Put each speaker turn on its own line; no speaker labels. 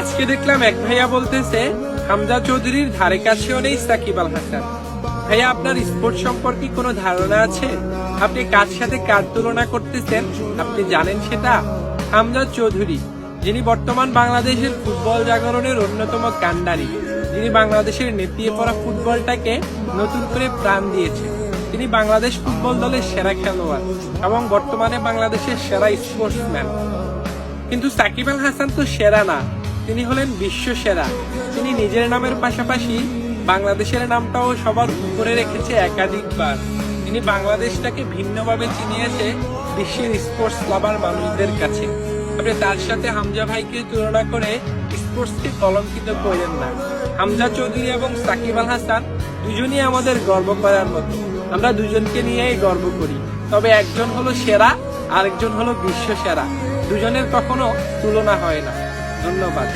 আজকে দেখলাম এক ভাইয়া বলতেছে হামজা চৌধুরীর ধারে কাছেও নেই সাকিব আল হাসান। ভাইয়া, আপনার স্পোর্টস সম্পর্কে কোনো ধারণা আছে? আপনি কার সাথে কার তুলনা করতেছেন আপনি জানেন সেটা? হামজা চৌধুরী, যিনি বর্তমান বাংলাদেশের ফুটবল জাগরণের অন্যতম কান্ডারি, যিনি বাংলাদেশের নেতিয়ে পড়া ফুটবলটাকে নতুন করে প্রাণ দিয়েছে। তিনি বাংলাদেশ ফুটবল দলের সেরা খেলোয়াড় এবং বর্তমানে বাংলাদেশের সেরা স্পোর্টসম্যান। কিন্তু সাকিব আল হাসান তো সেরা না, তিনি হলেন বিশ্ব সেরা। তিনি নিজের নামের পাশাপাশি বাংলাদেশের নামটাও সবার উপরে রেখেছে একাধিকবার। তিনি বাংলাদেশটাকে ভিন্নভাবে চিনিয়েছে বিশ্বের স্পোর্টস লাভার মানুষদের কাছে। আপনি তার সাথে হামজা ভাইকে তুলনা করে স্পোর্টসকে কলঙ্কিত করেন না। হামজা চৌধুরী এবং সাকিব আল হাসান দুজনই আমাদের গর্ব করার মতো। আমরা দুজনকে নিয়েই গর্ব করি, তবে একজন হলো সেরা, আরেকজন হলো বিশ্ব সেরা। দুজনের কখনো তুলনা হয় না। ধন্যবাদ।